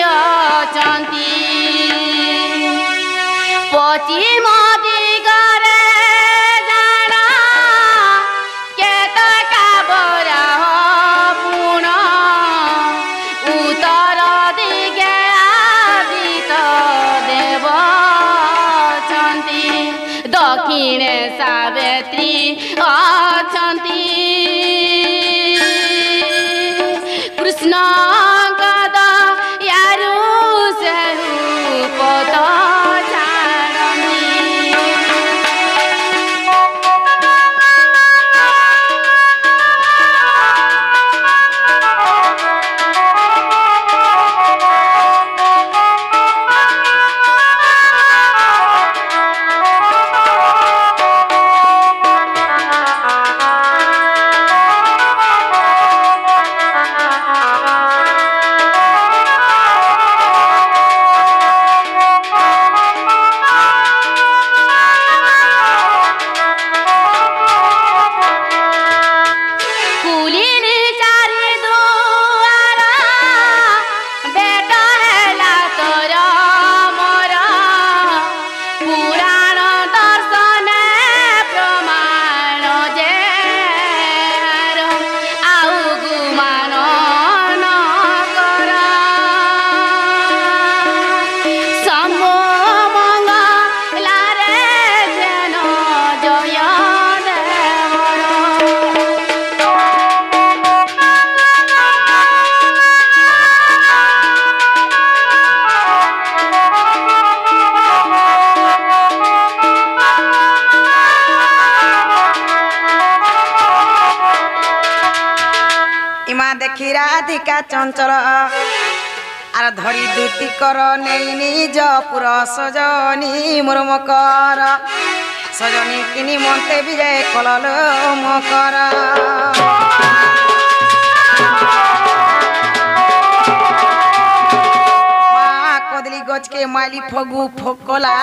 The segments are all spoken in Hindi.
ଅଛନ୍ତି ପଶ୍ଚିମ ଦିଗରେ ଜାଣ କେତକା ବରାହ ପୁଣ ଉତ୍ତର ଦିଗେ ଆଦିତ ଦେବ ଅଛନ୍ତି ଦକ୍ଷିଣେ ସାବିତ୍ରୀ ଅଛନ୍ତି କୃଷ୍ଣ राधिका चंचल आर धरी दुती कर नहीं निज पुर सजनी मोर मकर सजनी किनी मते विजय कलल मकर कदली गज के माली फगु फकला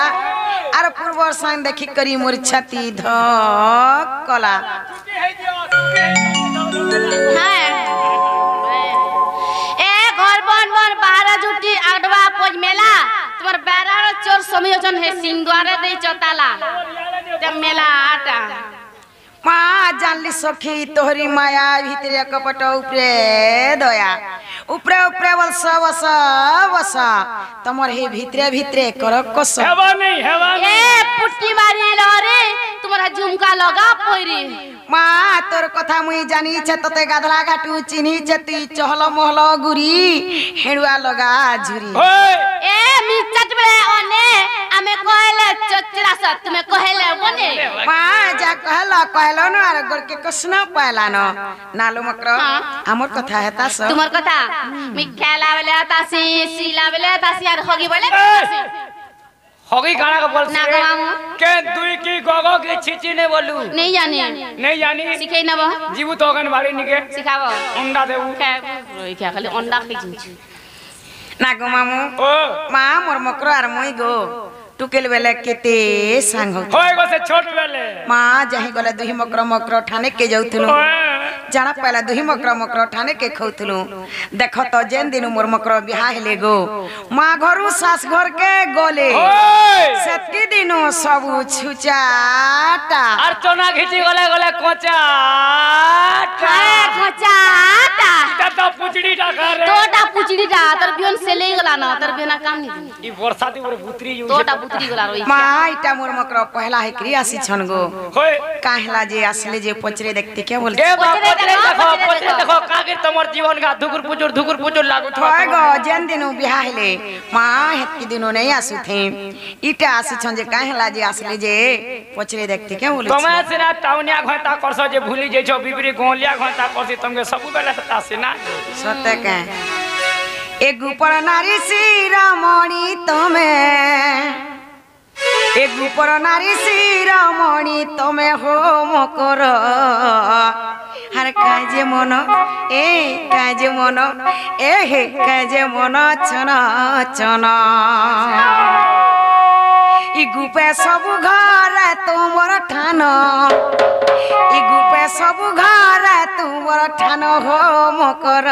आर पूर्व संग देखी करी मोर छाती धकला तुम्हार बेरार चोर समियोजन है सिंगवारे दे चताला जब मेला आटा माँ जानली सखी तोहरी माया भीतर कपट उपरे दया उपरे उपरे बस बस बस तमर हे भीतरे भीतरे कर कस हेवा नहीं ए पुट्टी मारी लरे तुम्हारा झुमका लगा पोरी माँ तोर कथा मुई जानी छे तते गाधला घाटू चिन्ही छे ती चहल महल गुरी हेड़ुआ लगा झुरी ए मिचट बे ओने हमें कहले चचरा स तुम्हें कहले बने माँ जा कहलो न आर गोर के कसना पायला न नालो मकर हमर कथा हेता स तुमर कथा मी खेला बेले तासी सीला बेले तासी आर होगी बोले तासी होगी गाना का बोल ना गाऊं के दुई की गोगो की छिची ने बोलू नहीं जानी सिखाई ना बा जीवु तो गन बारी निके सिखाबो अंडा देऊ रोई क्या खाली अंडा खाई जिंची ना गो मामू ओ माँ मोर मकर आर मुई गो टुकेल बेले केते सांग होय गो से छोट बेले माँ जही गले दुही मकर ठाने के जाउथलु जाना पहला दुही मकर ठाने के खौथलु देख तो जेन दिन मोर मकर बिहा हेले गो माँ घरु सास घर के गोले सेती दिनो सब छुचाटा और चोना घिची गले गले कोचा खोचाटा तता पुचड़ी टा करे तोटा पुचड़ी टा तर बियन से ले गला ना तर बिना काम नहीं ई बरसाती मोर भूतरी यूज तोटा पुतरी गला रोई माँ इटा मोर मकर पहला है क्रिया सी छन गो होय काहला जे असले जे पचरे देखते क्या बोलते ए पचरे देखो कागे तमर जीवन का धुकुर पुचुर लागु छ होय गो जेन दिनो बिहा हेले माँ हेती दिनो नहीं आसु थे इटा आसी छन जे काहला जे असले जे पचरे देखते क्या बोलते तमे सिना टाउनिया घंटा करसो जे भूली जे छो बिबरी गोलिया घंटा करसी तमके सब बेला आसी ना सत्य के एक ऊपर नारी शिरोमणि तमे एक ऊपर नारी शिरोमणि तमे हो मकर हर काजे मन ए काजे मन ए हे काजे मन चना चना ई गुपे सब घर तुमर ठान गुपे सब घर तुमर ठान हो मकर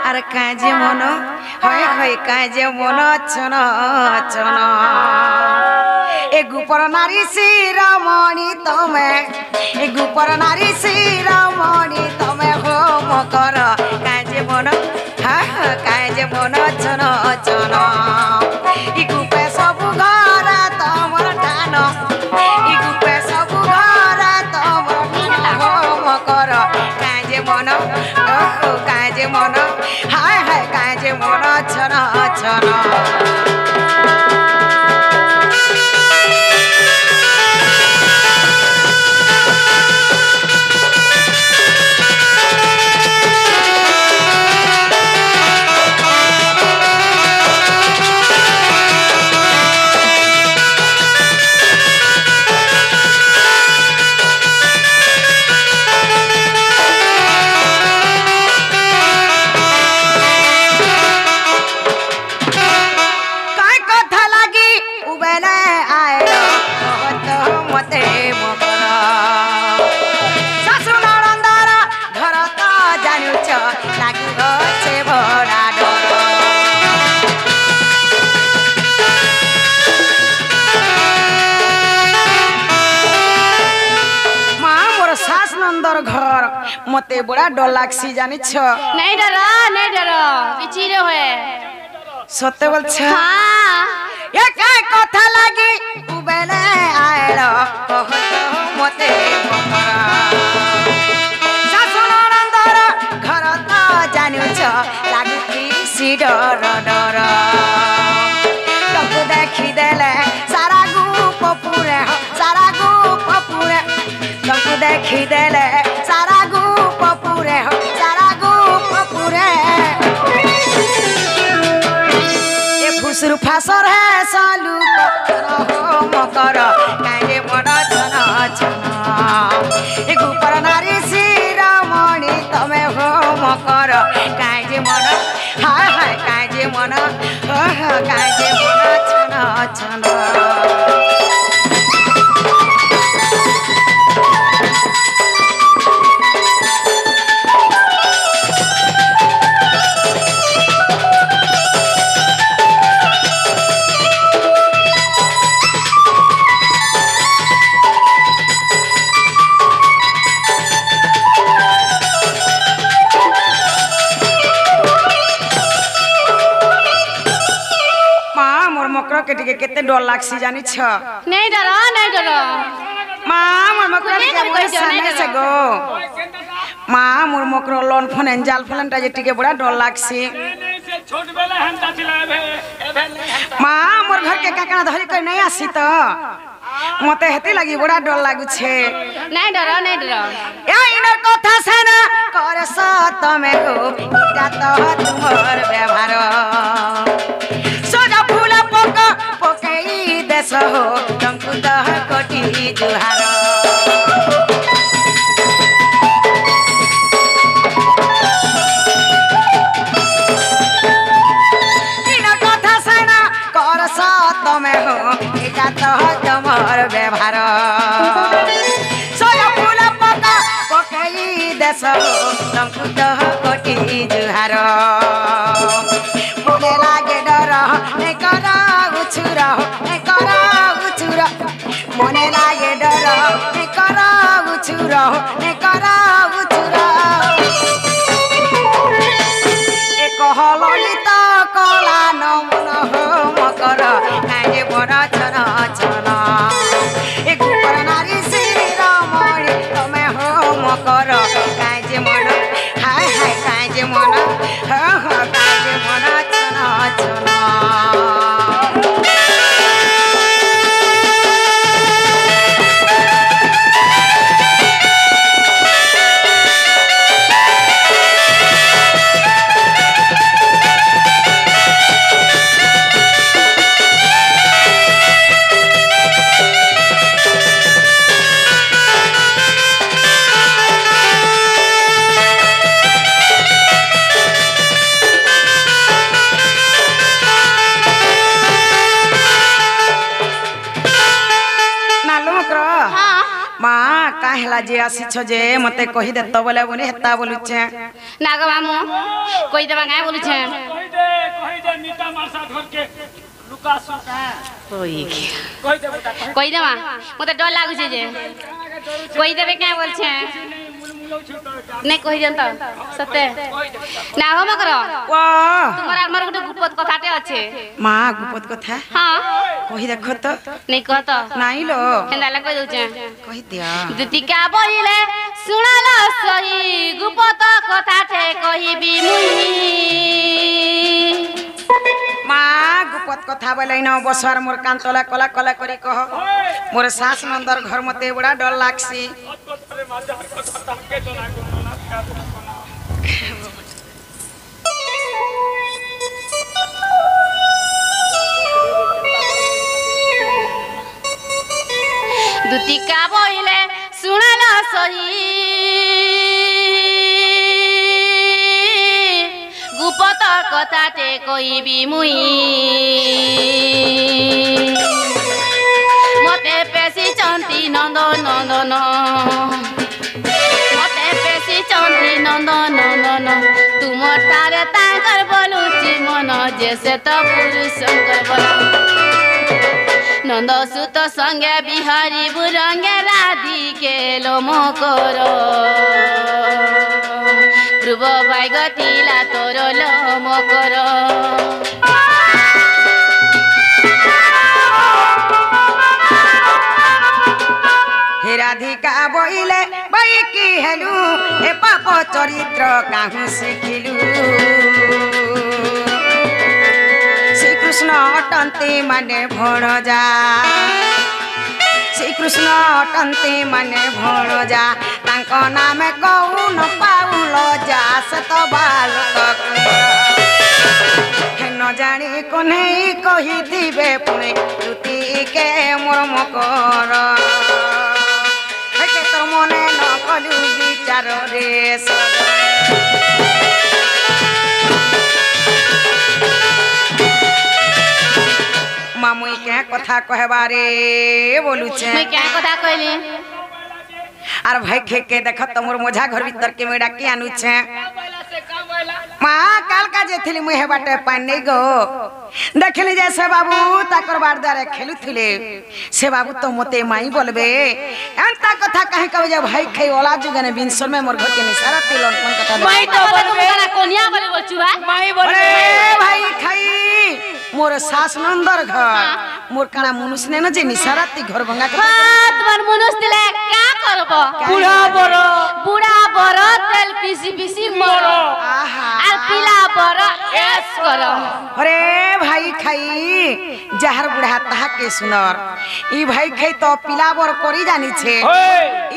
আর কাজে মন হয় হয় কাজে মন চন চন এ গুপর নারী শিরমণি তমে এ গুপর নারী শিরমণি তমে হো মকর কাজে মন হ্যাঁ কাজে মন চন চন ই গুপে সব ঘর তমর ঠান ই গুপে সব ঘর তমর ঠান হো মকর কাজে মন কাজে মন হায় হায় কাজে মন ছন ছন मते बड़ा डर लागसी जानी छ नहीं डरो पिछीरे होए सत्य बोल छ हां ये काय कथा लागी उबेले आएलो कहत मते बकरा सासुन अंदर घर त जानिउ छ लागु की डर डर तब देखि देले सारा गुप पुरे तब देखि देले सारा गुप पुरे ए फुसरु फासर है सालू हो मकर काजे मन छन छन ए गुपर नारी शिरमणि तमे हो मकर काजे मन हाय हाय काजे मन काजे मन छन छन के टिके केते डर लागसी जानी छ नहीं डरो मां मोर मकरा के सामने से गो मां मोर मकरा लोन फन जाल फलन ता जे टिके बड़ा डर लागसी से छोट बेले हंता चिलाबे मां मोर घर के काकना धरि कर नहीं आसी त मते हेती लगी बड़ा डर लागु छे नहीं डरो या इनर कथा सेना कर स तमे गो इटा तो तुमर व्यवहार देश हो तुमको दह कोटी जुहार इन कथा सेना कर स तमे हो एका तो तुमर व्यवहार सोया फूल पका पकई देश हो तुमको दह कोटी जुहार बोले लागे डर ने करा उछुरा मने लागे डर ने करा उछुरा ए कहललित कला नमन हो मकर काजे बड़ा छन छन ए गुपर नारी शिरमणि तमे हो मकर काजे मन हाय हाय काजे मन काजे मन छन छन হেলা যে আসিছ যে মতে কহি দে তো বলে বলি হেতা বলুছে না গো মামু কই দেবা গায় বলুছে কই দে মিটা মারসা ঘর के लुका सुका কই দে বেটা কই দেবা মতে ডর লাগুছে যে কই দেবে কে বলছে নাই কই দেন তো সতে না গো মকর ও তোমার আর মোর গুটে গুপত কথাতে আছে মা গুপত কথা হ্যাঁ কহি দেখো তো নাই কহ তো নাই লো হেন্দালা কই দউছে কহি দিয়া দুতিকা বইলে শুনাল সহি গুপত কথাতে কহিবি মুই মা গুপত কথা বলাই ন বছর মোর কান্তলা কলা কলা করি কহ মোর শাস নন্দর ঘর মতে বড়া ডর লাগছি দুতিকা বইলে শুনাল সহি গুপত কথাতে কইবি মুই মতে পেশি চন্তি নন্দন নন্দন মতে পেশি চন্তি নন্দন নন্দন তুমর তারে তাঙ্কর বলুচি মন যে সে তো পুরুষঙ্কর বল নন্দ সুত সঙ্গে বিহারি বুরঙ্গে রাধিকে লোম কর ধ্রুব ভাই গতিলা তোর লোম কর হে রাধিকা বইলে বই কি হেলু এ পাপ চরিত্র কাহু শিখিলু শ্রীকৃষ্ণ অটন্তি মানে ভণজা শ্রীকৃষ্ণ অটন্তি মানে ভণজা তাঙ্ক নামে কৌন পাউল যা সে তো বালক ন জানি কোনেই কহিদিবে পুনে তুতিকে মরম কর তোর মনে ন কলু বিচার রে মামুই কে কথা কহবারে বলুছে মুই কে কথা কইলি আর ভাই খেকে দেখ তোমর মঝা ঘর ভিতর के में डाकी आनुछे মা কাল কাজে থিলি মুই হেবাटे पानी नहीं गो देखली जे से बाबू ताकर बारदारे खेलुथिले से बाबू तो मते माई बोलबे एंता कथा काहे कहबे जे भाई खई ओला जुगने बिनसर में मोर घर के निसारा तिलन कोन कथा मैं तो बोलबे ना कोनिया बोले बोलछु बा माई बोले भाई खई मोर सास नंदर घर मोर काना मनुष्य ने न जे निसारा ती घर भंगा के তোমার মনুষ দিলে কা করব বুড়া বড় তেল পিসি পিসি মর आहा আর পিলা বড় এস কর अरे भाई खाई जहर बुढ़ा तहा के सुनर ई भाई खाई तो पिलाबर करी जानी छे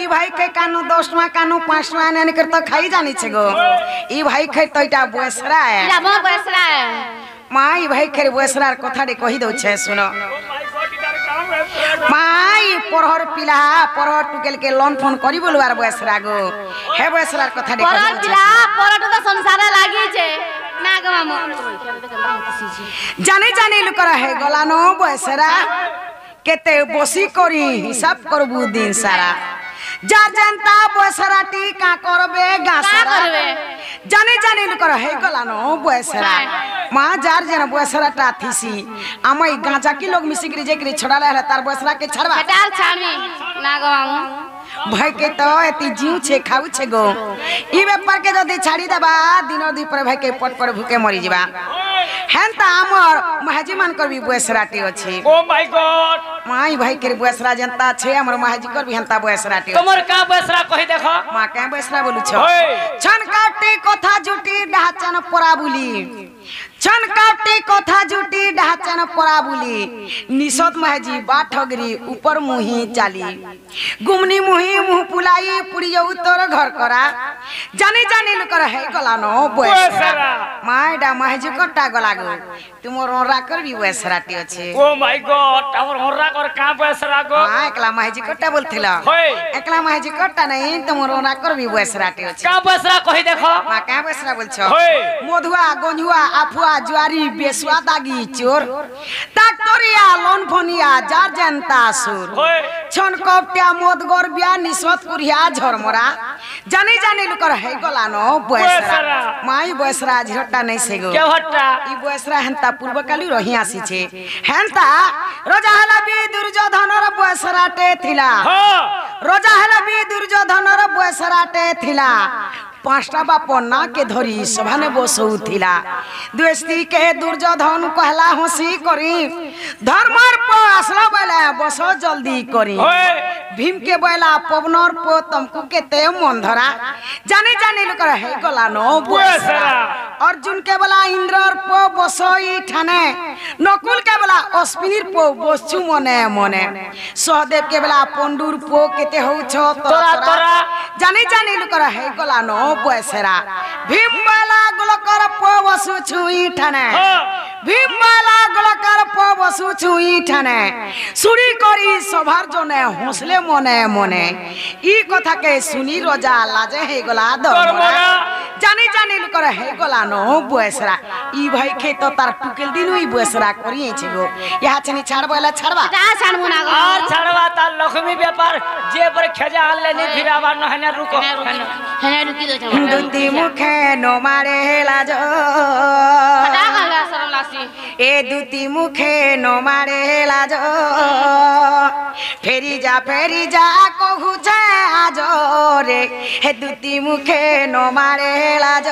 ई भाई खाई कानु 10 कानु 5 ने कर तो खाई जानी छे गो ई भाई खाई तो इटा बोसरा है ইলা মোর বসরা माई भाई खाई बोसरार कथा दे कहि दउ छे सुनो माई परहर पिला परहर टुकेल के लोन फोन करी बोलवार बोसरा गो हे बोसरार कथा दे পরট कहि পিলা পরট তো সংসারে লাগিছে না গো মামু जाने जाने लुकर है गलानो बोसरा केते बसी करी हिसाब करबू दिन सारा जा जनता बोसराटी का करबे गासरा करबे? जाने जाने लुकर है गलानो बोसरा मां जार जन बोसराटा थीसी आमई गांजा की लोग मिसिकरी जेकरी छोड़ा रहला तार बोसरा के छड़वा कटार छामी ना गो मामू भाई के तो एती जीव छे खाऊ छे गो ई व्यापार के जदी छाड़ी देबा दिनो दी पर भाई के पट पर भूखे मरी जिबा हेंता हमर महाजी मान कर भी बोसराटी अछि ओ माय गॉड माई भाई के बोसरा जनता छे हमर महाजी कर भी हंता बोसराटी तोमर का बसरा कहि देखो मां के बोसरा बोलु छ ओए छन काटी कथा जुटी ढाचन परा बुली छन काटी कथा जुटी ढाचन परा बुली निसत महाजी बाठगरी ऊपर मुही चाली गुमनी मुही मुह पुलाई पुरी जाऊ तोर घर करा जाने जाने लकर है गलानो बोसरा माई डा महाजी कटा गला गो तुमर ओरा कर भी बोसराटी अछि ओ माय गॉड हमर होरा कर का बसरा गो हां एकला महाजी कटा बोलथिला ओए एकला महाजी कटा नहीं तुमर ओरा कर भी बोसराटी अछि का बसरा कहि देखो मां का बोसरा बोल छ ओए मधुआ गंजुआ आफुआ माफुआ जुआरी बेसुआ दागी चोर डाक्टरिया लोन फोनिया जार जनता सुर होय छन कपटिया मोद गोरबिया निस्वत कुरिया झरमरा जाने जाने लुकर है गलानो बयसरा माई बयसरा झरटा नहीं सेगो के हट्टा ई बयसरा हेंता पूर्व काली रही आसी छे हेंता रोजा हला बी दुर्योधनर बयसराटे थिला हो रोजा हला बी दुर्योधनर बयसराटे थिला पांचटा बाप ना के धरी सभाने बसौ थिला द्वेष्टि के दुर्योधन कहला हंसी करी धर्मर पो असला बेला बसो जल्दी करी होय भीम के बेला पवनर पो तमकु के ते मन धरा जाने जाने लुकर है गला नो बसरा अर्जुन के बेला इंद्रर पो बसोई ठाने नकुल के बेला अश्विनीर पो बसछु मने मने सहदेव के बेला पंडुर पो केते हौ छ तोरा जाने जाने लुकर है गला नो बसरा भीम बेला गुलकर पो बसु छुई ठाने भीम बेला गुलकर पो बसु छुई ठाने सुरी करी सभार जने हंसले मने मने ई कथा के सुनी रोजा लाजे हे गला दरमरा जाने जाने लुकर हे गला नो बसरा ई भाई खे तो तार टुकेल दिनु ई बसरा करिए छगो यहाँ छनी छाड़बला छाड़बा ता छाड़बो ना और छड़वा ता लक्ष्मी व्यापार जे पर खेजा आले नि फिरावा न हेने रुको हेने रुकी दो छ दुती मुखे नो मारे लाज हटा गला सरलासी ए दुती मुखे नो मारे लाज फेरी जा कहू छे आज रे हे दुती मुखे नो मारे लाज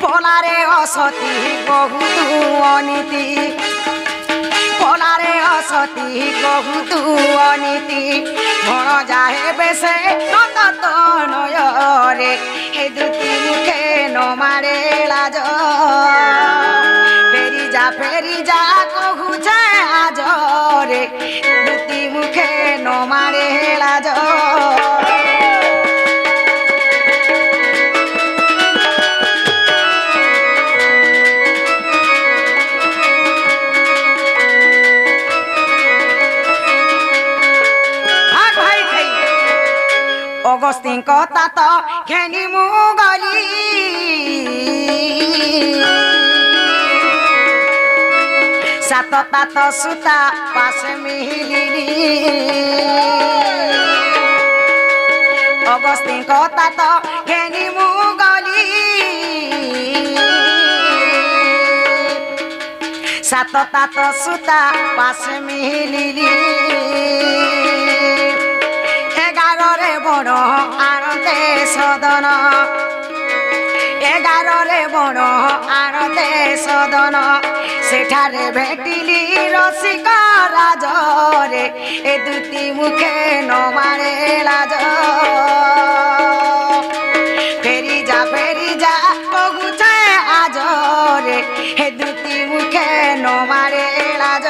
पोलारे असती कहू तू अनीति पोलारे असती कहू तू अनीति घर जाहे बेसे नत नय रे हे दुती मुखे नो मारे लाज फेरी जा कहू छे आज रे दुती मुखे नो मारे लाज अगस्तिन कथा तो घेनी मुगली सात तात सुता पास मिहिली अगस्तिन कथा तो घेनी मुगली सात तात सुता पास मिहिली एगारे बड़ आरते सदन एगारे बड़ आरते सदन सेठारे भेटिली रसिक राज रे ए दुती मुखे न मारे लाज फेरी जा कहू छे आज रे हे दुती मुखे न मारे लाज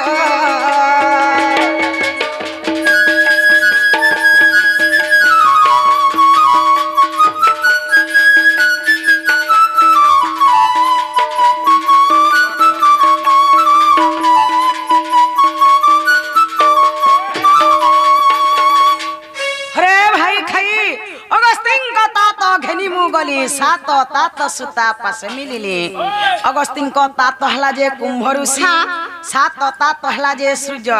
गली सात तात सुता पास मिलिली अगस्तिन को तात हला जे कुंभ ऋषि सात तात हला जे सूर्य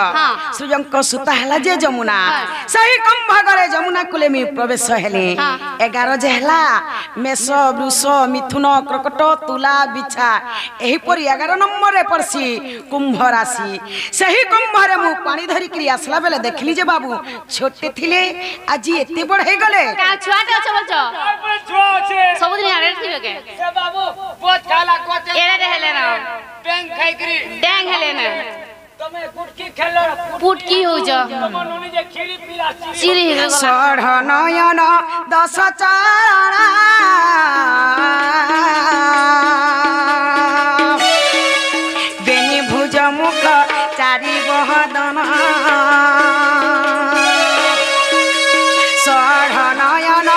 सूर्यंक सुता हला जे जमुना सही कुंभ गरे जमुना कुले में प्रवेश हेले 11 जे हला मेष वृष मिथुन कर्कट तुला बिछा एही परी 11 नंबर रे परसी कुंभ राशि सही कुंभ रे मु पानी धरि करी आसला बेले देखली जे बाबू छोटे थिले आज एते बड़ हे गले का छुआटे छ बोलछ सब दिन आरे थिबे के से बाबू पोत खाला कोते एरे हेले ना बैंक खाई करी डेंग हेले ना तमे गुटकी खेलो पुटकी हो जा मनोनी जे खीरी पीला चिरी हे सढ़ नयन 10 चारा बेनी भुज मुख चारि बहदन सढ़ नयन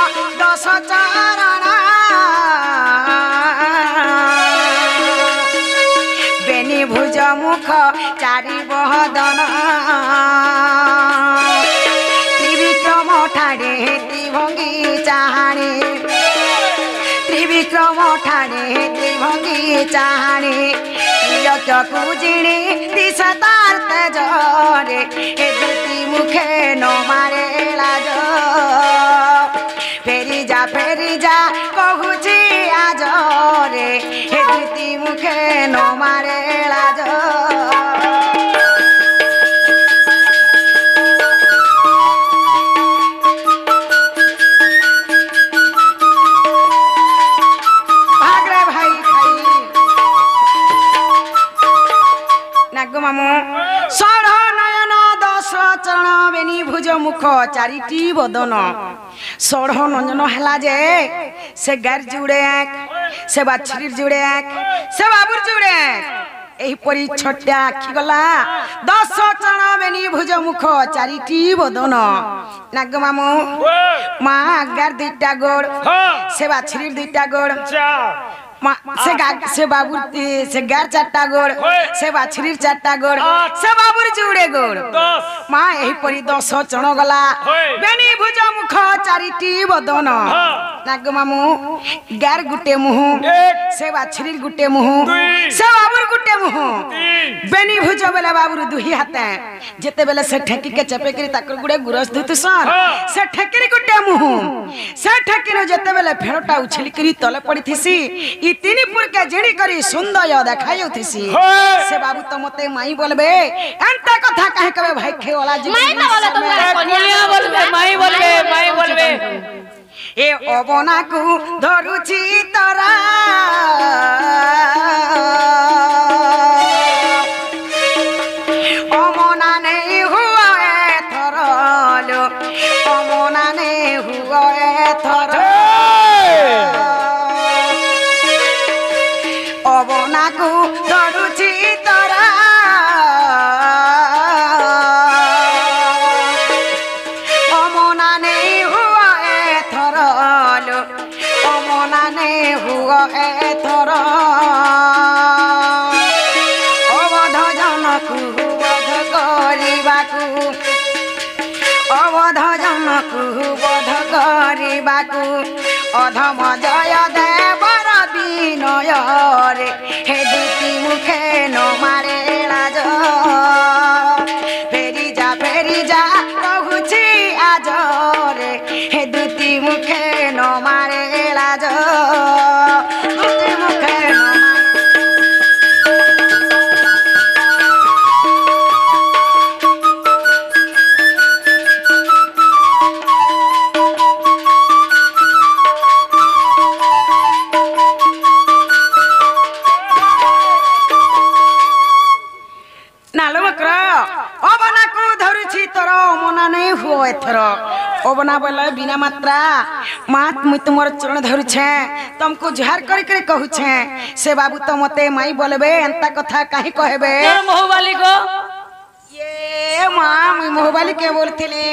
10 चारा बेनी भुज मुख चारि बहदन त्रिविक्रम ठाणे त्रिभंगी चाहाणे त्रिविक्रम ठाणे चाहणी लक्ष्यकु जिणी दिशा तार तेजरे हे दुती मुखे न मारे लाज फेरी जा कहूची आज रे हे दुती मुखे न मारे लाज मामू षोढ़ नयन दश चरण बेनी भुज मुख चारिटी बदन षोढ़ नयन है जे से गार जुड़े आँख से बाछुरी जुड़े आँख से बाबुर जुड़े आँख एहीपरी छटा आखि गला 10 चरण बेनी भुज मुख चारिटी बदन नाग मामू माँ गार दुईटा गोड़ से बाछुरी दुईटा गोड़ से बाबुर से गार चारटा गोड़ से बाछुरी चारटा गोड़ से बाबुर जुड़े गोड़ माँ यही परी 10 चरण गला बेनी भुज मुख चारिटी बदन नाग मामू गार गुटे मुह से बाछुरी गुटे मुह से बाबुर गुटे मुह बेनी भुज बेला बाबुर दुही हाथ जेते बेले से ठेकी के चपेकरी ताकर गुड़े गुरस धुतुसन से ठेकरी गुटे मुह से ठेकीनो जेते बेले फेड़टा उछली करी तले पड़ी थिसी ई तीन पुर के जिणी करी सुंदर देखायो थिसी से बाबू तो मते माई बोलबे एंता कथा काहे कबे भाई खेवाला जी माई ना बोले तुमरा कोनिया बोलबे माई बोलबे ए अबना को धरुची तरा अमना नहीं हुआ ए थरलो अमना नहीं हुआ ए थरलो अबनाकु धरुची तरा अमना नहीं हुआ एथर लो अमना नहीं हुआ एथर अवध जनकु बध करिबाकु अवध जनकु बध करिबाकु अधम जय देवर विनय रे हे दुती मुखे न मारे लाज फेरी जा कहूची आज रे हे दुती मुखे न मारे लाज दुती मुखे न ओबना बोले बिना मात्रा मात मुई तुमर चरण धरु छे तुमको जुहार करी करी कहू छे से बाबू तो मते माई बोलबे एंता कथा काहे कहबे मोहबाली को ये मां मुई मोहबाली के बोलथिली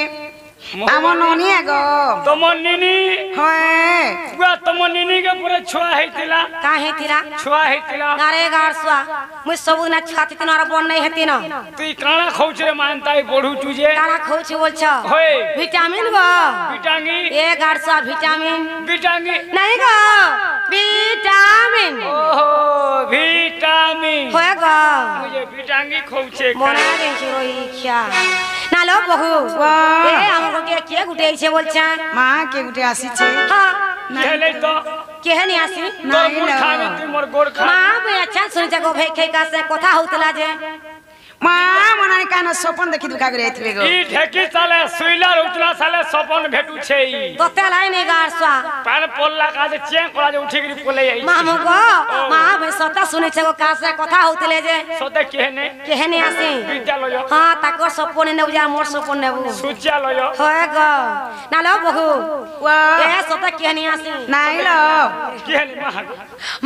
आम ननी आगो तुम निनी होए पूरा तुम निनी के पूरा छुआ हेतिला काहे थिला छुआ हेतिला गारे गारसुआ मुई सब ना छाती तिनर बन नहीं हेति न तू काना खौछ रे मानताई बढू तुजे काना खौछ बोलछ होय विटामिन गो विटामिन ए गारसुआ विटामिन नहीं गो विटामिन ओहो विटामिन होय गो मुझे विटामिन खौछे मोना दे रोई क्या ना लो बहु ए हमको के गुटे छे बोलछ मां के गुटे आसी छे हां केले तो केहनी आसी नहीं लो खाने तू मोर गोर खा मां मैं अच्छा सुन जगो भई खे का से कथा होतला जे मां मनानी कान सपन देखि दुखा गरे आइथबे गो ई ढेकी साले सुइला उठला साले सपन भेटू छे ई तोते लाई नै गारसवा पान पोल्ला का जे चें कोला जे उठी गिरी पोले आई मामू गो मां भई सता सुने छे गो का से कथा होतले जे सते केहने आसी विद्या लयो हां ताको सपन ने बुझा मोर सपन ने सुचिया लयो होय गो ना लो बहु ए सता केहनी आसी नाही लो केहनी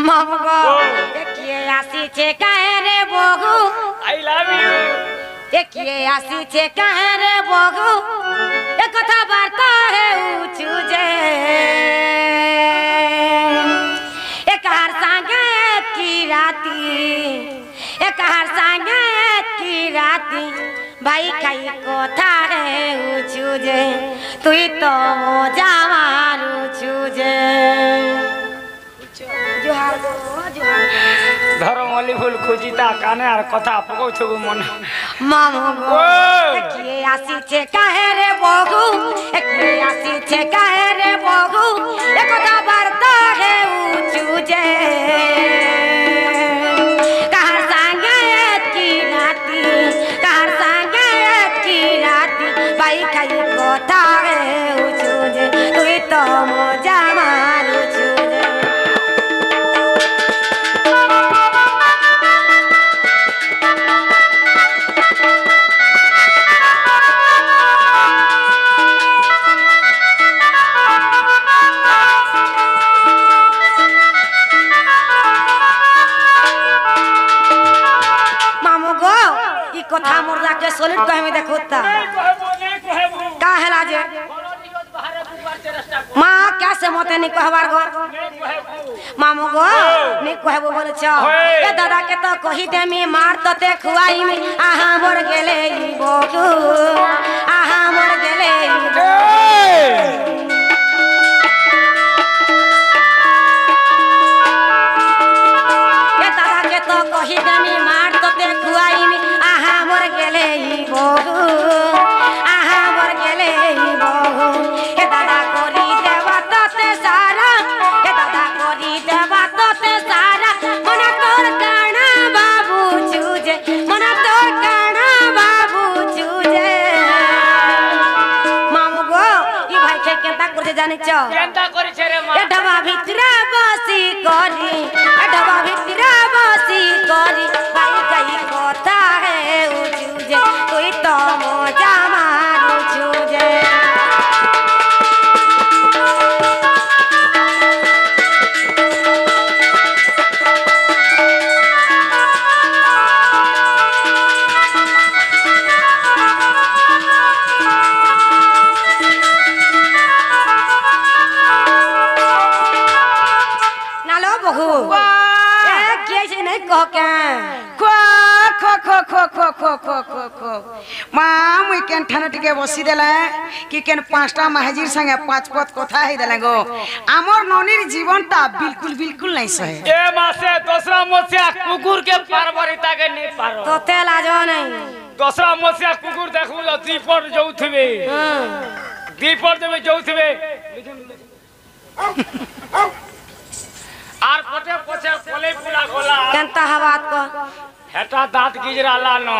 मामू गो ए के आसी छे काहे रे बहु आई लव यू देखिए आसी छे कहे रे बगु एक कथा वार्ता है उचू जे एक हर संगे की राती भाई खाई कथा है उचू जे तुई तो मजा मारू चू जे जोहार ধরমলি ফুল খুঁজিতা কানে আর কথা পকাউছবু মনে মামু গো ওই! কে আসিছে কাহে রে বগু কে আসিছে কাহে রে বগু একদা বার্তা হে উচু যে কাহার সঙ্গে কি নাতি কাহার সঙ্গে কি নাতি বাই খাই কথা হে উচু যে তুই তো মজা মারুছু যে मामू गो ई कथा मोर जाके सॉलिड कहे में देखोता का हैला जे मां क्या से मते नि कहबार गो मामू गो नि कहबो बोले छ ए दादा के तो कहि दे मी मार तते खुआई में आहा मोर गेले ई बोकू आहा मोर गेले ए दादा के तो कहि दे मी मार तते खुआई में आहा मोर गेले ई बोकू आहा मोर गेले ई बोकू ए दादा कोरी देवा तते सारा ए दादा कोरी देवा तते सारा मना तोर काना बाबू चूजे मना तोर काना बाबू चूजे मामू गो ई भाई के केंता करते जाने छ কেনটা করিছে রে মা ए ढबा भितरा बसी करी ए ढबा भितरा बसी करी भाई कई कोता है उचूजे कोई तो मजा मारू चूजे नालो बहू ए के से नहीं कह के खो खो खो खो खो खो खो खो खो माँ मुई केन ठाने टिके बसी देला कि केन पांचटा महाजीर संगे पांच पद कथा ही देला गो आमर ननीर जीवनटा बिल्कुल बिल्कुल नहीं सहे এ মাসে দোসরা মসিয়া কুকুর কে পারবরিতা কে নি পারো तो ते लाजो नहीं দোসরা মসিয়া কুকুর দেখু দ্বীপর যাউথিবে দ্বীপর দেবে যাউথিবে আর পটে পছে কলে পুলা গোলা केंता हवात को হেটা দাঁত গিজরালা ন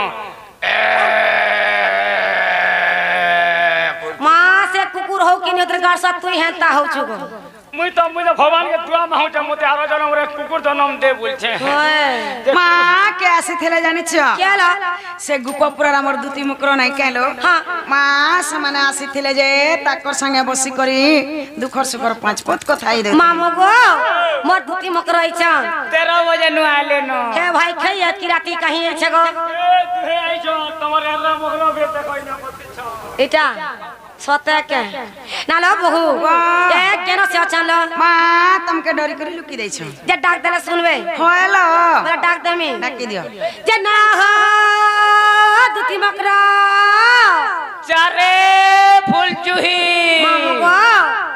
मां से कुकुर हो कि नेत्र गार सब तू हेंता हो छुगो মুই তো ভগবান কে দুয়া মাহুটা মতে আরো জনম রে কুকুর জনম দে বলছে ओए माँ के आसी थेले जानी छ केला से गुपपुरा हमर दुती मुकरो नहीं कहलो हाँ। माँ से माने आसी थेले जे ताकर संगे बसी करी दुखर सुखर पांच पद कथा ही दे मामू गो मोर धुती मकरई छ 13 बजे नु आले न हे भाई खई की राती कहीं छ गो ए तुहे आइछो तमर एरा मगरो बे ते कई ना पति छ इटा सते के नालो बहू ए केनो से चलो माँ तुमके डरी करी लुकी दे छ जे डाक देले सुनबे होएलो बोला डाक दे मी डाकी दियो जे ना हो धुती मकरा चारे फूल चुही मामू गो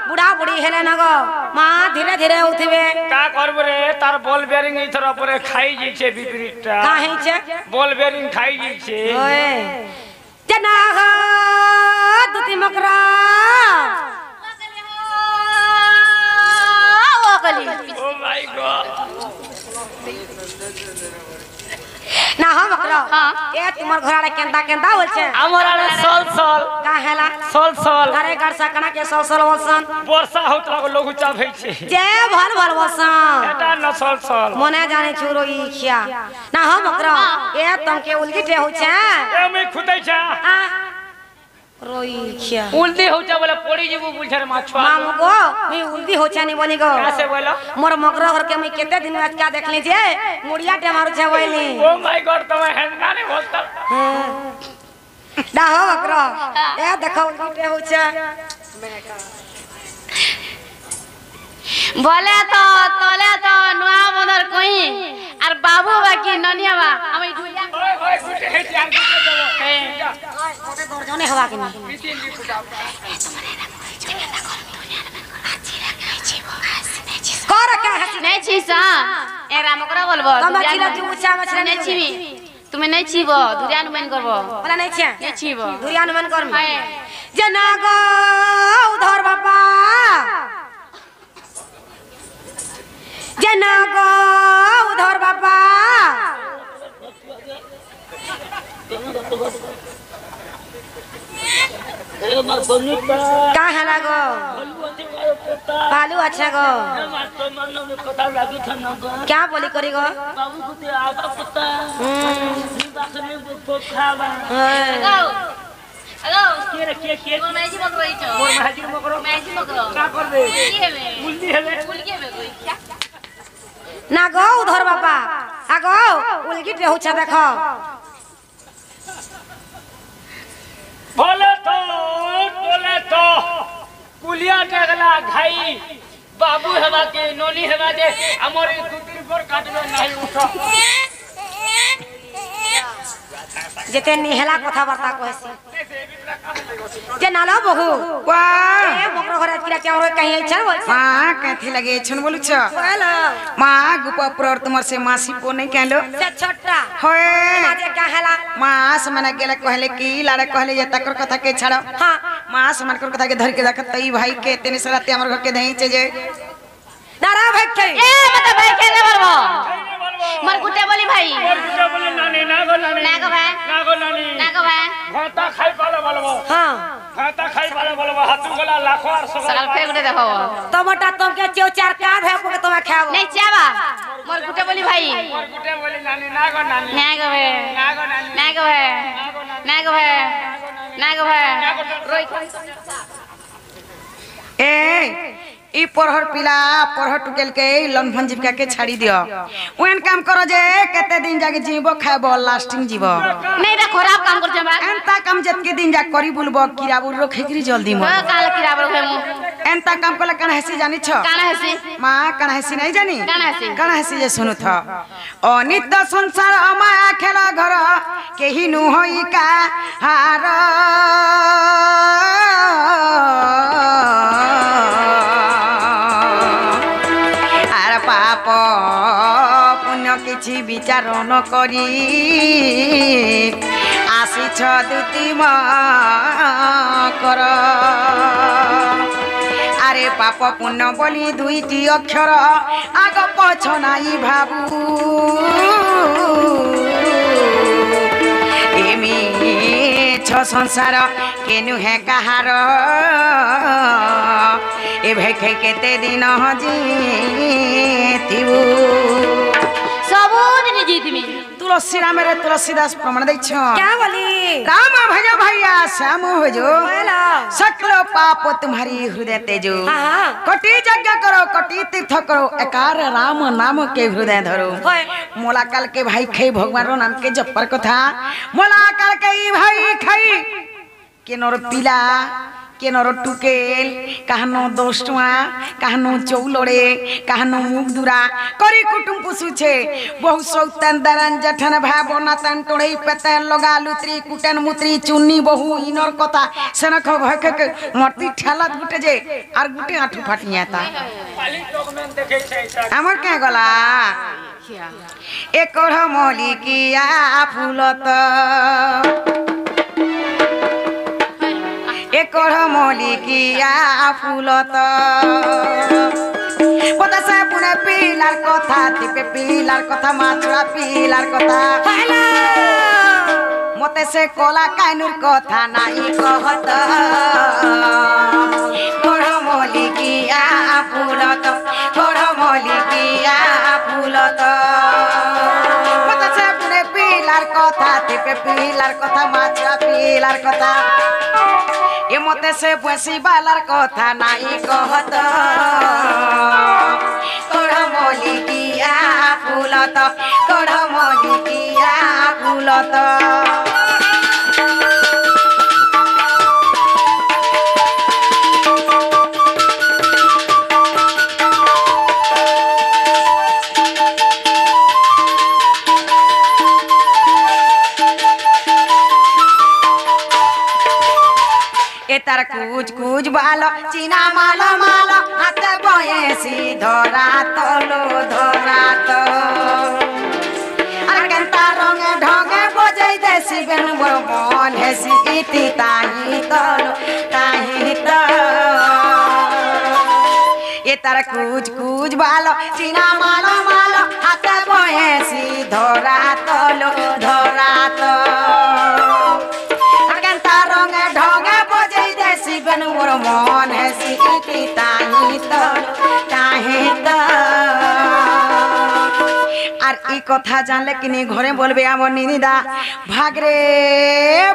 बुढ़ा बुढ़ी हेले न गो मां धीरे धीरे उठिबे का करब रे तार बॉल बेरिंग इथर परे खाई जिছে বিপরীতটা काहे छे বল বেরিং খাই जिছে ओए जना हो धुती मकरा ओकली ও মাই গড ना हो मकरा हाँ। ए तुमर घराड़े केंदा केंदा होल छे আমার আলে সল সল का हेला সল সল घरे घर सकना के सौ सौ वसन বর্ষা হত লাগো লঘু চাপ হইছে जे भल भल वसन এটা না সল সল मने जाने छुरो ई खिया ना हो मकरा ए तुमके उलगिटे हो छे এ মই খুদাইছা आ रोई खिया উল্টি হইছা বলে পড়ি যাবো বুঝার মাছুয়া मामू गो मी उल्दी हो छे नी बनी गो कैसे बोलो मोर मकरा घर के मैं केते दिन आज का देख लीजिए मुड़िया टे मारू छे बोली ও মাই গড তুমি হেন্দা নে বলতা डा हो मकरा ए देखो उल्टे हो छे बोले तो तोले तो नुआ बदर कोई और बाबू बाकी ननिया बा हम ढुलिया ওই ওই গুটে হেতি আর গুটে দেবো मोटे गोर जने हवा के नहीं कर क्या हसी नहीं छी सा এ রামকরা বলবো কমা ছিল কি উচা মছরা নেই ছিবি তুমি নেই ছিব দুরি অনুমান করব বলা নাই ছিয়া নেই ছিব দুরি অনুমান করমি হ্যাঁ যে না গো উধর বাবা যে না গো উধর বাবা का है गो बालू अच्छा गो क्या बोली करी गो हेलो मोर मैजी बकरो इचो मोर महाजी मकरो मैजी बकरो का कर दे की हेबे मुल्ली हेले मुल्की हेबे कोई क्या ना गो उधर बाबा आगो उलगिट रहउछा देखो बोले तो कुलिया टगला घाई बाबू हेबा के नोनी हेबा दे हमर दू तीन पर काटलो नहीं उठो जेते निहला कथा वार्ता कहसी जे नालो बहु वाह ए बकरो घरे किरा क्या होय कहीं छन बोल माँ कहते लगे छन बोलू छ बोलो माँ गुपा पुरर तुम्हार से मासी पो नहीं कहलो से छोटा होए माजे क्या हला माँ समना गेला कहले की लाड़ा कहले ये तकर कथा के छाड़ो हां माँ समन कर कथा के धर के देखत तई भाई के तेने सराते हमर घर के दही छे जे नारा भाई के ए मत भाई केने बोलबो मोर गुटे बोली भाई और कुछ बोले नानी ना गो नानी ना गो भाई ना गो नानी ना गो भाई घाटा खाई पाले बोलबो हां घाटा खाई पाले बोलबो हाथू गला लाखो और सकाल फेक दे देखो टमाटा तुम के चो चार का है को तुम खाओ नहीं चाबा मोर गुटे बोली भाई और कुटे बोले नानी ना गो नानी ना गो भाई ना गो नानी ना गो भाई ना गो भाई ना गो भाई रोई ए ई परहर पिला परहर टुकेल के लन भंजीविका के छाड़ी दियो ओन काम करो जे केते दिन जाके जीवो खाबो लास्टिंग जीवो नहीं रे खराब काम कर जमा एंता काम जतके दिन जा करी बुलबो कीराबुर रो खेकरी जल्दी मो काल किरा बर होय मु एंता काम कोला कण हसी जानी छ काना हसी माँ कण हसी नहीं जानी काना हसी कण हसी जे सुनु थ अनित संसार माया खेला घर केही नु होई का हार आर पाप पुण्य किछि विचार न करी आसीछ दुती कर आरे पाप पुण्य बोली दुईटी अक्षर आग पछ नाई भाबू एमी छ संसार केनु है कहार ए भेखे केते दिन जीतिबू सब दिन जीतमी तुलसी रामेर तुलसीदास प्रमाण दै छ क्या बोली राम भज भैया श्याम हो जो बोलो सकल पाप तुम्हारी हृदय तेजो हां कटी यज्ञ करो कटी तीर्थ करो एकार राम नाम के हृदय धरो होय मोला काल के भाई खाई भगवान रो नाम के जपर कथा मोला काल के ई भाई खाई के नर पिला के नर टुकेल काहनो 10 टुआ काहनो चौलड़े काहनो मुख दुरा करी कुटुम पुसुछे बहु सौतन दरन जठन भा बना तन टोड़ई पेतन लगा लुत्री कुटन मुत्री चुन्नी बहु इनर कथा सनख भख के मरती ठेलात गुटे जे आर गुटे आठू फाटियाता खाली डॉक्यूमेंट देखे छै हमर के गला एक मलिकिया फूलत एक मलिकिया फूलत पता से पुने पिलार कथा तिपे पिलार कथा माछड़ा पिलार कथा हेलो मते से कोला कानुर कथा नाई कहत कोढ़ मलिकिया फूलत कोढ़ मलिकिया फूलत पता से पुने पिलार कथा तिपे पिलार कथा माछड़ा पिलार कथा ये मते से बसी बालार कथा नाई कहत कोढ़ मलिकिया फूलत कोढ़ मलिकिया फूलत ए तार कुछ कुछ बालो चीना मालो मालो हाथे बयसी धरा तलो धरा तो अरे केंता रंगे ढंगे बजै देसी बेन मोर मन हेसी इति ताही तलो ताही तो ए तार कुछ कुछ बालो चीना मालो मालो हाथे बयसी धरा तलो धरा तो केंता रंगे ढंगे बजै देसी बेन मोर मन हेसी इति ताही तो আর এই কথা জানলে কিনি ঘরে বলবে আমার নিনিদা ভাগ রে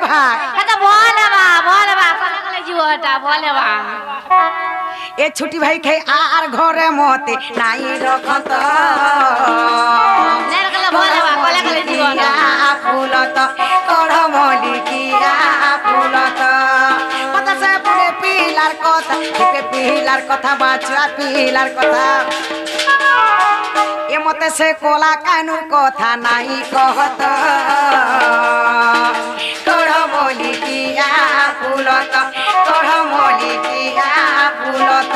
ভাগ এটা বলে বা কলে কলে জীবটা বলে বা এ ছুটি ভাই খাই আর ঘরে মতে নাই রখত নের কলে বলে বা কলে কলে জীবটা ফুলত করমলি কিয়া ফুলত কথা সে পড়ে পিলার কথা বাচ্চা পিলার কথা এ মতে সে কোলা কানুর কথা নাই কহত করমলি কিয়া ফুলত করমলি কিয়া ফুলত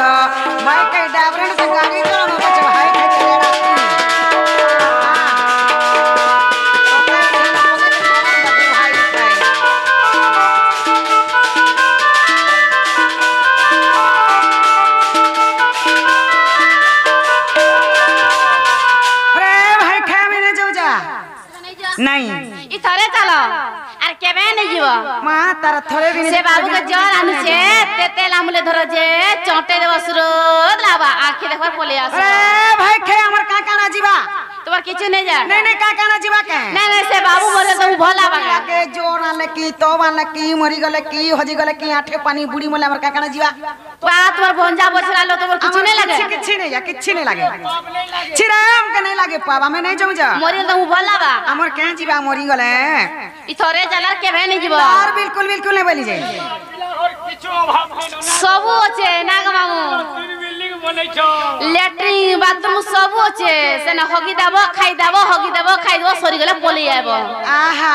ভাই কে ডাবরন से गाड़ी चलानो बच्चे भाई के चले रास्ते नहीं इ थरे चलो अरे केबे नहीं जीव मां तार थरे भी से बाबू के जर आनु छे तेते लामुले धरो जे चोटे देव सुरोद लाबा आंखी देखबा पोले आस अरे भाई खे हमर का काना जीवा तोर किछु नहीं जा नहीं का काना जीवा के नहीं से बाबू बोले तो भोला बागा के जोर आले की तो वाले की मरी गले की हजी गले की आठे पानी बुड़ी मोले हमर का काना जीवा बात तोर भंजा बछला लो तोर किछु नहीं लगे किछि नहीं लागे छिराम के नहीं लागे पावा में नहीं जाऊ जा मोरी तो भोला बा हमर के जीवा मरी गले इ थरे चला केबे नहीं जीव यार बिल्कुल नहीं बोली जाई और किछु अभाव होइन ना सब আছে নাগ মামু बिल्डिंग बनै छ ল্যাট্রিন বাথরুম সব আছে সেনা হগি দেব খাই দেব সরি গলে পলি আইব आहा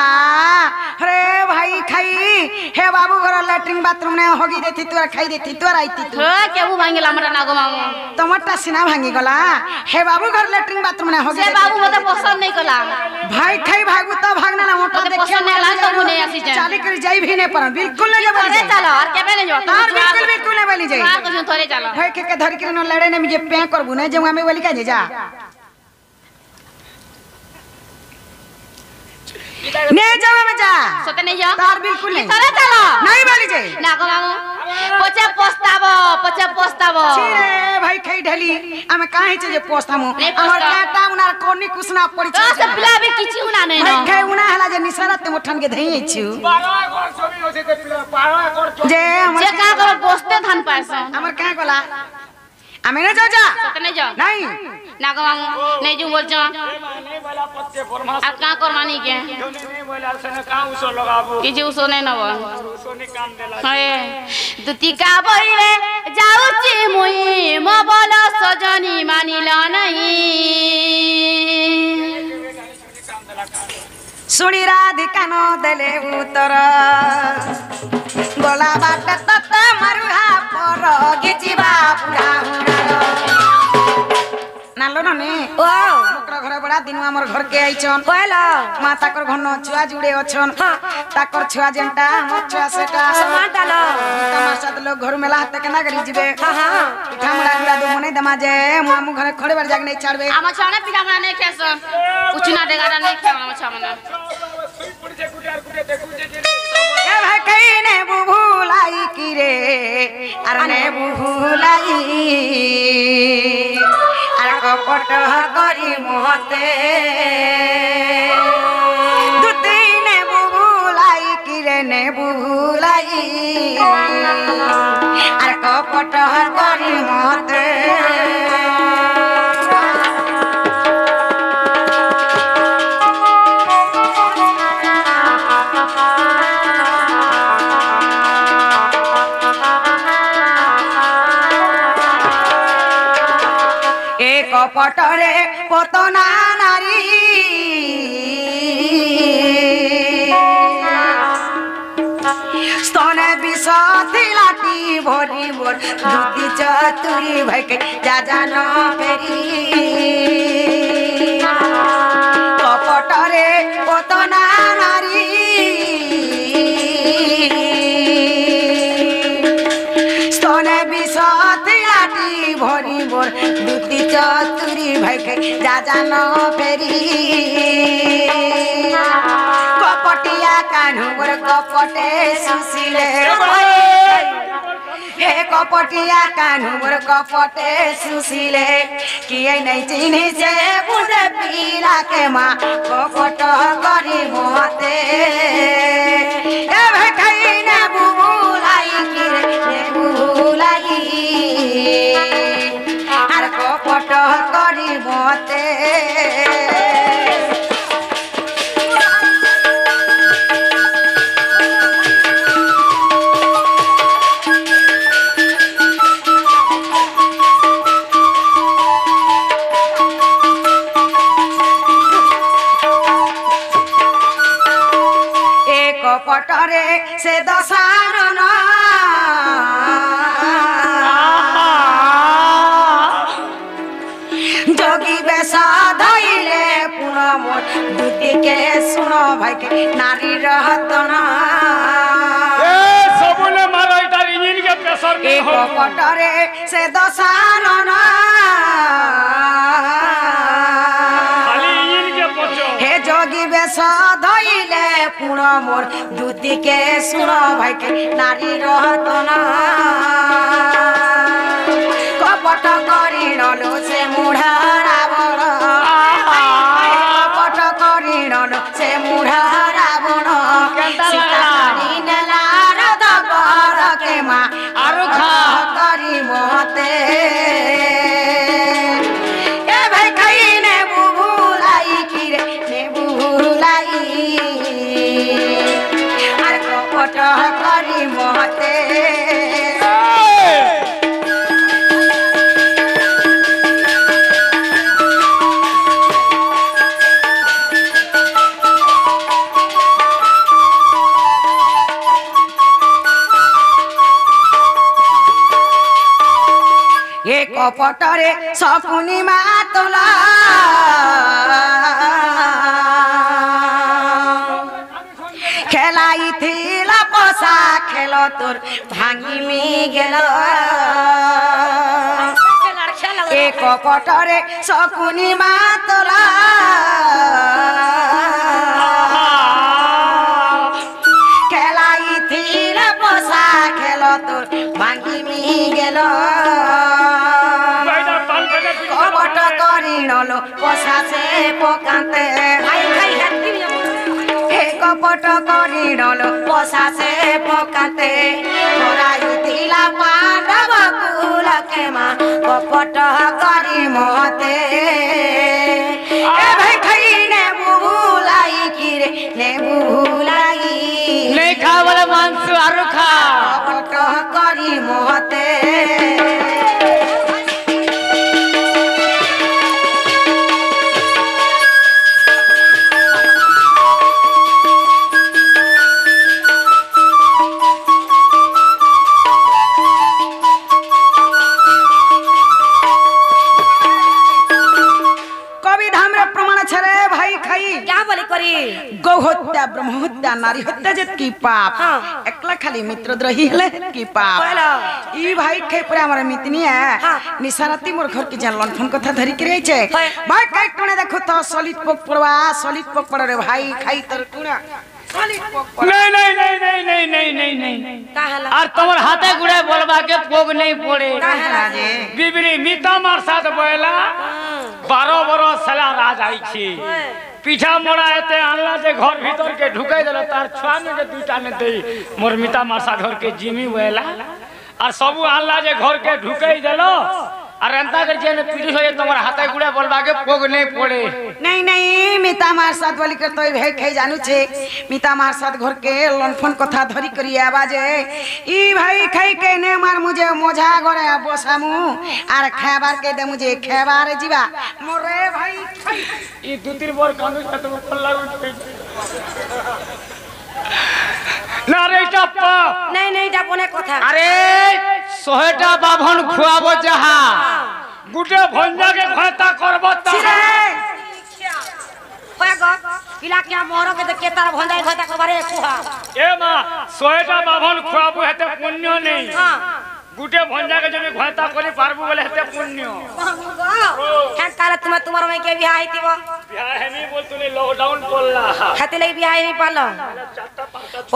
अरे भाई खाई हे बाबू घर लैट्रिन बाथरूम ने होगी देती तोरा खाई देती तोरा आईती तू হ কেবু ভাঙ্গিলা আমরা নাগ মামু टमाटा सीना भांगी गला हे बाबू घर लैट्रिन बाथरूम ने होगी সে বাবু মতে পছন্দ नहीं কলা भाई खाई भागू तो भागना ना मोटा मते देखिए पसंद नहीं लागल तो मुने आसी जाए चाली कर जाई भी नहीं पर बिल्कुल नहीं बोली थरे जाई चलो और केबे नहीं जो तार बिल्कुल नहीं बोली जाई हां कुछ थरे चलो भाई के धर के न लड़े ने मुझे पे करबू नहीं जे हमें बोली का जा ने जावे में जा सते नहीं जा तार बिल्कुल नहीं थरे चलो नहीं बोली जाई नाग मामू पचे पस्ताबो छिरे भाई खाई ढली हमें काहे जे पोस्तामु नहीं हमर पोस्ता। काटा उनार कोनी कुसना पड़ी तो से पिला भी किछि उना नहीं भाई न खाई उना हला जे निसरत ते उठन के धई छु 12 घर छवि होसे ते 12 घर जे जे का कर बसते धान पास हमर का गला हमें न जा सते नहीं जा नहीं नाग मामू नहीं जो बोल जा नहीं बोला पत्ते फरमास अब का कर मानी के नहीं बोला सने का उसो लगाबो किछि उसो नहीं नब उसो ने कान देला हए दुतिका बइले जाउची मुई म बोल सजनी मानिल नहीं सुनी राधिका न देले उतर गोला बाट तत मरुहा पर गिचिबा पुरा नालो नने ओ ओकरा घर बड़ा दिन हमर घर के आइछन कहलो मां ताकर घन छुआ जुड़े अछन ताकर छुआ जेंटा हमर छुआ सेटा समान डालो तमार साथ लोग घर में लाते के ना करी जिबे हां पिठा मुड़ा गुड़ा दो मने दमा जे मामू घर खड़े बार जाग नहीं छाड़बे आमा छाने पिला मना नहीं खेस कुछ ना देगा नहीं खेला आमा छामना सुई पड़ी जे गुडार गुडे देखु जे ए भाई कइने बुभुलाई की रे अरने बुभुलाई अर कपट करी मोहते दुतीने बुभुलाई की रे ने बुभुलाई अर कपट करी मोहते कपटरे पतना नारी स्तने विष थिला দুতি চতুরি ভাইকে যা জানো ফেরি কপটরে পতনা নারী স্তনে বিষতি লাটি ভরি মোর দুতি চতুরি ভাইকে যা জানো ফেরি কপটিয়া কানু মোর কপটে সুশীলে हे कपटिया कानू मोर कपटे सुशीले किए नहीं चिन्ही से बुझे पीला के माँ कपट करी मोते ए भई ने बुलाई किरे ने बुलाई आर कपट करी मोते पटरे से दशानन जोगी बेसा धइले पुन मोर दुति के सुनो भाई के नारी रहतन ए सबने मारो इधर इंजन के प्रेशर के हो पटरे से दशानन खाली इंजन के पछो हे जोगी बेसा धइले पुन मोर दुति के सुनो भाई के नारी रहतन कपट करी नलो से मुढ़ा रावण कपट करी नलो से मुढ़ा रावण सीतारी नेला रद बर के माँ आरु खा करी मोते ए भाई खाई ने बुलाई किरे ने बुलाई आर कपट करी मोते कपटरे सकुनी मातला खेलाई थिला पसा खेल तोर भांगी में गेल एक कपटरे सकुनी मातला खेलाई थिला पसा खेल तोर भांगी में गेल कपट करी नलो पसा से पकाते हे कपट करी नलो पसा से पकाते मोराई तिला पांडव कुल के माँ कपट करी मोते ए भाई खाई ने बुलाई किरे ने बुलाई नहीं खा वाला मांस आरु खा कपट करी मोते गौ हत्या ब्रह्म हत्या नारी हत्या जेत की पाप एकला खाली मित्रद्रोही हेले की पाप ई भाई खे पूरा हमर मितनी है निशाराती मोर घर की जान लंठन कथा धरि के रही छे भाई काई टने देखो तो सलित पोक पड़वा सलित पोक पड़ रे भाई खाई तर टुना सलित पोक पड़ नहीं नहीं नहीं नहीं नहीं नहीं नहीं नहीं काहला और तोर हाथे गुड़े बोलबा के पोग नहीं पड़े काहला जे बिबरी मिता मार साथ बोला 12 बरस साला राज आई छी पीछा मोड़ा एते आनला जे घर भीतर के ढुकाई देला तार छुआ में के दुईटा ने दे मोर मिता मार साथ घर के जिमी बोला और सब आनला जे घर के ढुकाई देलो और अंता कर जे ने पीड़ी होए तोर हाथे गुड़े बोलबा के पोग नहीं पड़े नहीं नहीं मिता मार साथ वाली कर तो भे खाई जानू छे मिता मार साथ घर के लनफन कथा धरी करी आवाजे ई भाई खाई के ने मार मुझे मोझा गरे बसामु आर खाबार के दे मुझे खाबार जीवा मोरे भाई ई दू तीन बार कांदू त पल्ला ना रे टप्पा नहीं नहीं जापने कथा अरे শহেটা বাভন খুয়াবো যাহা গুটে ভঞ্জাকে ভয়তা করব তাহা ওই গো পিলা কে মোর কে দেখে তার ভন্দাই ঘটা কবারে কুহা এ মা শহেটা বাভন খুয়াবো হেতে পুণ্য নেই হ্যাঁ গুটে ভঞ্জাকে যদি ভয়তা করি পারবো বলে হেতে পুণ্য হ্যাঁ তাহলে তুমি তোমার মেয়ে কে বিয়া হইতিব বিয়া হেমি বলতুনি লকডাউন পড়লা হাতে লাগি বিয়া হই পারলো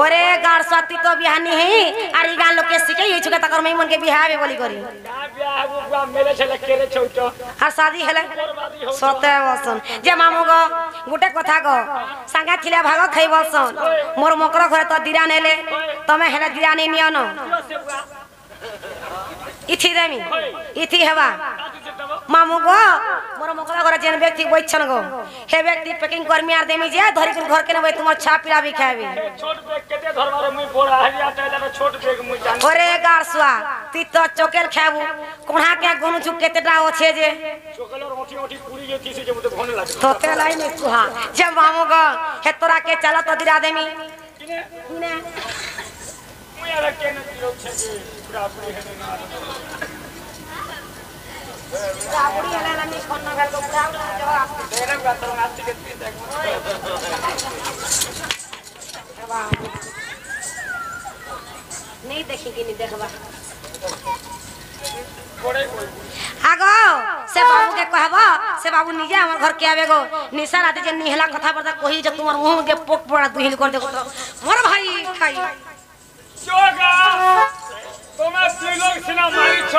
ওরে গার সাথী তো বিয়া নি হে আর ই গান লোকে শিখাই হইছু কে তাকর মেয়ে মন के বিয়া হবে বলি করি না বিয়া হবো বুয়া মেরে ছেলে কেরে ছৌট আর শাদি হেলে সতে বসন যে মামু গো গুটে কথা গো সাঙ্গা ছিলে ভাগ খাই বসন মোর মকর ঘরে তো দিরা নেলে তুমি হেলে দিরা নি নিও ন ইথি দেমি ইথি হেবা মামু গো মোর মকর ঘরে যেন ব্যক্তি বইছন গো হে ব্যক্তি প্যাকিং করমি আর দেমি যে ধরি করে ঘর কেনে বই তোমার ছা পিলা বি খাবি ছোট বেগ কেতে ধরবারে মুই বড় হারিয়া তাইলা ছোট বেগ মুই জানি ওরে গারসুয়া তুই তো চকেল খাবু কোণা কে গুনু চুক কেতেটা আছে যে চকলের ওঠি ওঠি পুরি গেছিস যে মতে ভনে লাগে তোতে লাই নে কুহা যে মামু গো হে তোরা কে চালা তো দিরা দেমি কিনে মুই আর কেন দিও ছেজি পুরা পুরি হেনে না রাবড়ি হেলা না নি কোন না গো পুরা জবা দেরে গাতর নাচি কে দেখ नहीं देखेंगे नहीं देखबा পড়ে কই आगो से बाबू के कहबो से बाबू निजे हमर घर के आबे गो निशा राते जे निहला कथा बता कहि जे तुमर मुंह के पोक पड़ा दुहिल कर देखो तो मोर भाई खाई जोगा তোমরা দুই লোক সিনা মারিছ